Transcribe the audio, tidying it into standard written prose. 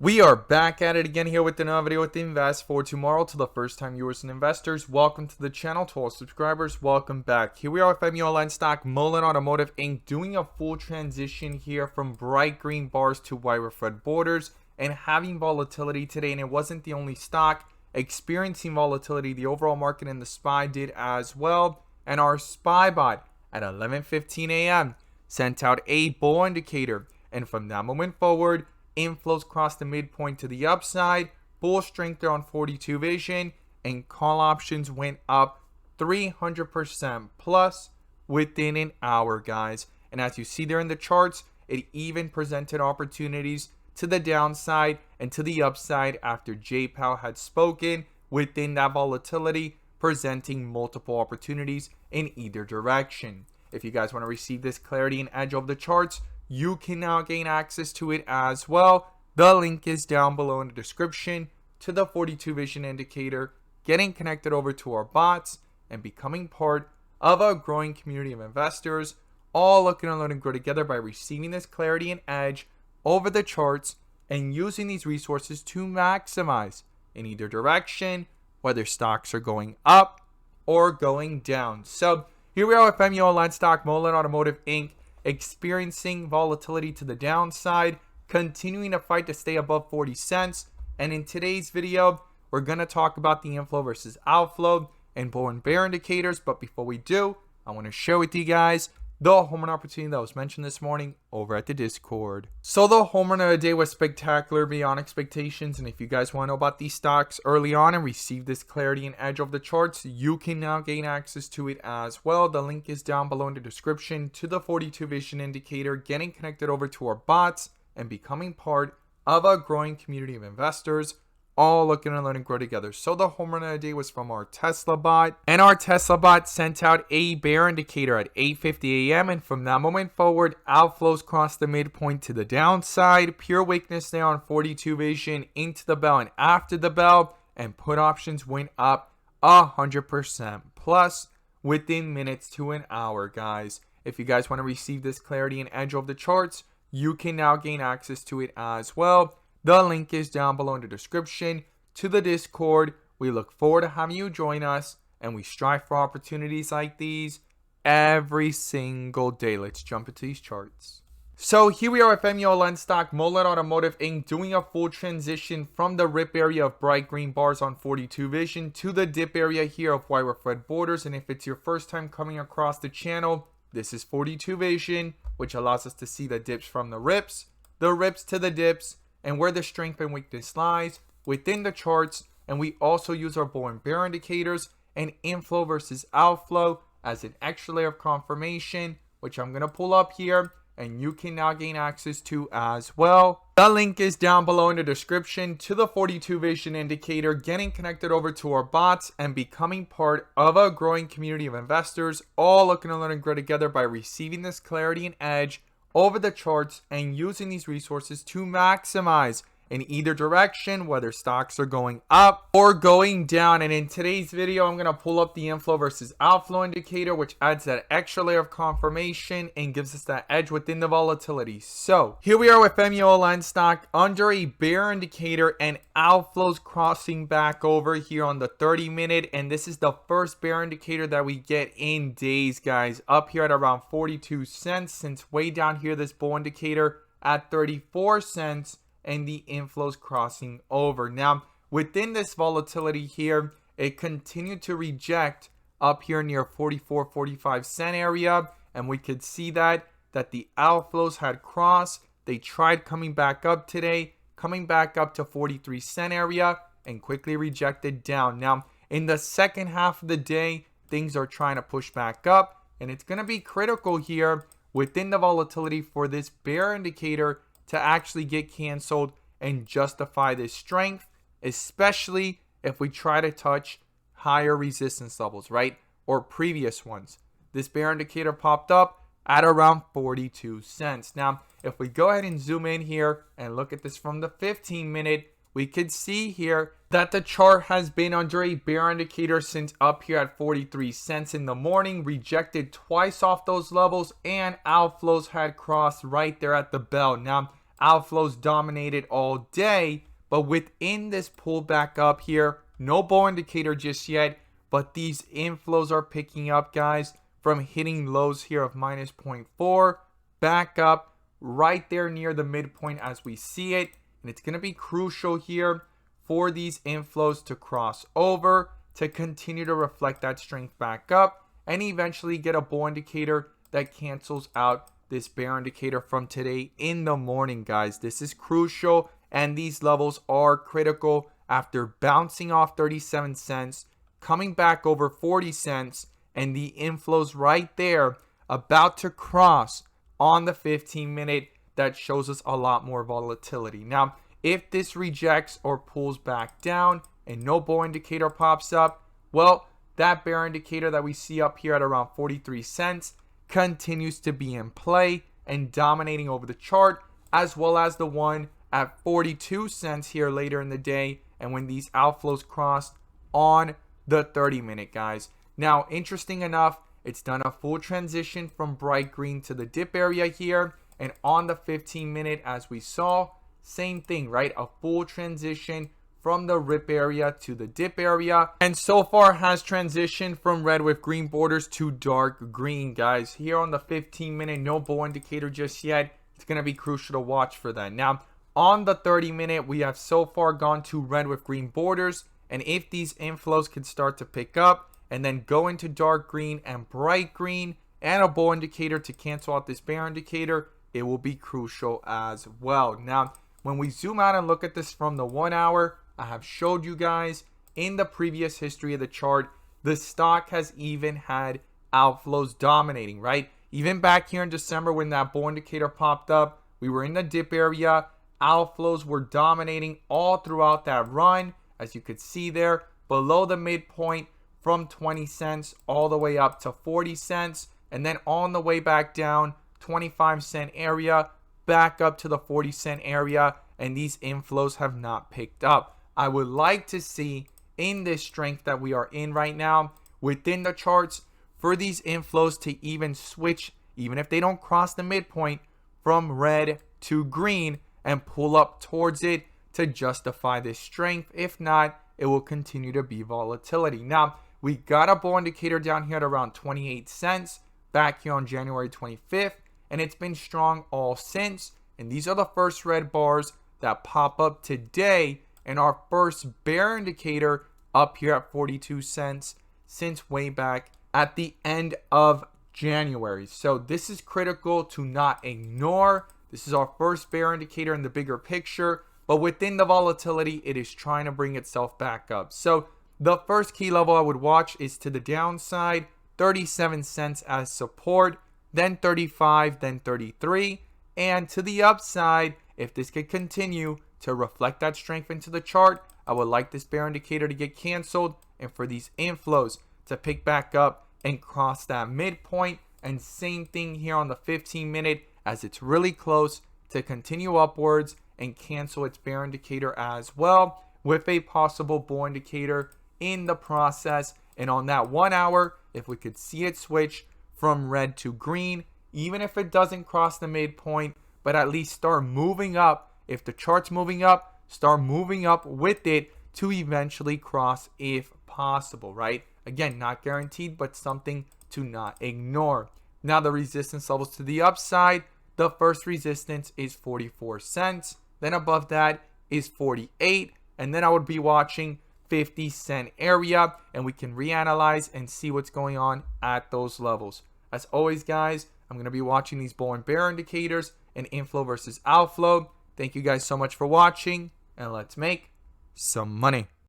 We are back at it again here with another video with Invest for Tomorrow. To the first time viewers and investors, welcome to the channel. To all subscribers, welcome back. Here we are with MULLEN stock, Mullen Automotive Inc. doing a full transition here from bright green bars to white with red borders and having volatility today. And it wasn't the only stock experiencing volatility. The overall market and the SPY did as well. And our SPY bot at 11:15 a.m. sent out a bull indicator. And from that moment forward, inflows crossed the midpoint to the upside, bull strength there on 42 vision, and call options went up 300% plus within an hour, guys. And as you see there in the charts, it even presented opportunities to the downside and to the upside after Jay Powell had spoken within that volatility, presenting multiple opportunities in either direction. If you guys want to receive this clarity and edge of the charts, you can now gain access to it as well. The link is down below in the description to the 42 vision indicator, getting connected over to our bots and becoming part of a growing community of investors, all looking to learn and grow together by receiving this clarity and edge over the charts and using these resources to maximize in either direction, whether stocks are going up or going down. So here we are with MULLEN stock, Mullen Automotive Inc. experiencing volatility to the downside, continuing to fight to stay above 40 cents. And in today's video, we're going to talk about the inflow versus outflow and bull and bear indicators. But before we do, I want to share with you guys the home run opportunity that was mentioned this morning over at the Discord. So the home run of the day was spectacular beyond expectations. And if you guys want to know about these stocks early on and receive this clarity and edge of the charts, you can now gain access to it as well. The link is down below in the description to the 42 vision indicator, getting connected over to our bots and becoming part of a growing community of investors, all looking to learn and grow together. So the home run of the day was from our Tesla bot, and our Tesla bot sent out a bear indicator at 8:50 a.m. and from that moment forward, outflows crossed the midpoint to the downside, pure weakness there on 42 vision into the bell and after the bell, and put options went up 100% plus within minutes to an hour, guys. If you guys want to receive this clarity and edge of the charts, you can now gain access to it as well. The link is down below in the description to the Discord. We look forward to having you join us, and we strive for opportunities like these every single day. Let's jump into these charts. So here we are with MULLEN stock, Mullen Automotive Inc. doing a full transition from the rip area of bright green bars on 42 vision to the dip area here of white with red borders. And if it's your first time coming across the channel, this is 42 vision, which allows us to see the dips from the rips to the dips, and where the strength and weakness lies within the charts. And we also use our bull and bear indicators and inflow versus outflow as an extra layer of confirmation, which I'm going to pull up here and you can now gain access to as well. The link is down below in the description to the 42 vision indicator, getting connected over to our bots and becoming part of a growing community of investors, all looking to learn and grow together by receiving this clarity and edge over the charts and using these resources to maximize in either direction, whether stocks are going up or going down. And in today's video, I'm going to pull up the inflow versus outflow indicator, which adds that extra layer of confirmation and gives us that edge within the volatility. So here we are with MULLEN stock under a bear indicator and outflows crossing back over here on the 30-minute. And this is the first bear indicator that we get in days, guys, up here at around 42 cents, since way down here, this bull indicator at 34 cents. And the inflows crossing over. Now, within this volatility here, it continued to reject up here near 44-45 cent area. And we could see that the outflows had crossed. They tried coming back up today, coming back up to 43 cent area and quickly rejected down. Now, in the second half of the day, things are trying to push back up. And it's going to be critical here within the volatility for this bear indicator to actually get canceled and justify this strength, especially if we try to touch higher resistance levels, right? Or previous ones. This bear indicator popped up at around 42 cents. Now, if we go ahead and zoom in here and look at this from the 15-minute, we could see here that the chart has been under a bear indicator since up here at 43 cents in the morning, rejected twice off those levels, and outflows had crossed right there at the bell. Now, outflows dominated all day, but within this pullback up here, no bull indicator just yet, but these inflows are picking up, guys, from hitting lows here of minus 0.4 back up right there near the midpoint as we see it. And it's going to be crucial here for these inflows to cross over, to continue to reflect that strength back up, and eventually get a bull indicator that cancels out this bear indicator from today in the morning, guys. This is crucial, and these levels are critical after bouncing off 37 cents, coming back over 40 cents, and the inflows right there about to cross on the 15-minute. That shows us a lot more volatility. Now, if this rejects or pulls back down and no bull indicator pops up, well, that bear indicator that we see up here at around 43 cents continues to be in play and dominating over the chart, as well as the one at 42 cents here later in the day, and when these outflows crossed on the 30-minute, guys. Now, interesting enough, it's done a full transition from bright green to the dip area here, and on the 15-minute, as we saw, same thing, right? A full transition from the rip area to the dip area, and so far has transitioned from red with green borders to dark green, guys. Here on the 15-minute, no bull indicator just yet. It's going to be crucial to watch for that. Now, on the 30-minute, we have so far gone to red with green borders, and if these inflows can start to pick up and then go into dark green and bright green and a bull indicator to cancel out this bear indicator, it will be crucial as well. Now, when we zoom out and look at this from the 1 hour, I have showed you guys in the previous history of the chart, the stock has even had outflows dominating, right? Even back here in December when that bull indicator popped up, we were in the dip area. Outflows were dominating all throughout that run, as you could see there, below the midpoint from 20 cents all the way up to 40 cents, and then on the way back down, 25-cent area, back up to the 40-cent area, and these inflows have not picked up. I would like to see in this strength that we are in right now within the charts for these inflows to even switch, even if they don't cross the midpoint, from red to green and pull up towards it to justify this strength. If not, it will continue to be volatility. Now, we got a bull indicator down here at around 28 cents back here on January 25th, and it's been strong all since. And these are the first red bars that pop up today, and our first bear indicator up here at 42 cents since way back at the end of January. So this is critical to not ignore. This is our first bear indicator in the bigger picture, but within the volatility, it is trying to bring itself back up. So the first key level I would watch is to the downside, 37 cents as support, then 35, then 33, and to the upside, if this could continue to reflect that strength into the chart, I would like this bear indicator to get canceled and for these inflows to pick back up and cross that midpoint. And same thing here on the 15-minute, as it's really close to continue upwards and cancel its bear indicator as well, with a possible bull indicator in the process. And on that 1 hour, if we could see it switch from red to green, even if it doesn't cross the midpoint, but at least start moving up. If the chart's moving up, start moving up with it to eventually cross if possible, right? Again, not guaranteed, but something to not ignore. Now the resistance levels to the upside, the first resistance is 44 cents. Then above that is 48. And then I would be watching 50-cent area, and we can reanalyze and see what's going on at those levels. As always, guys, I'm going to be watching these bull and bear indicators and inflow versus outflow. Thank you guys so much for watching, and let's make some money.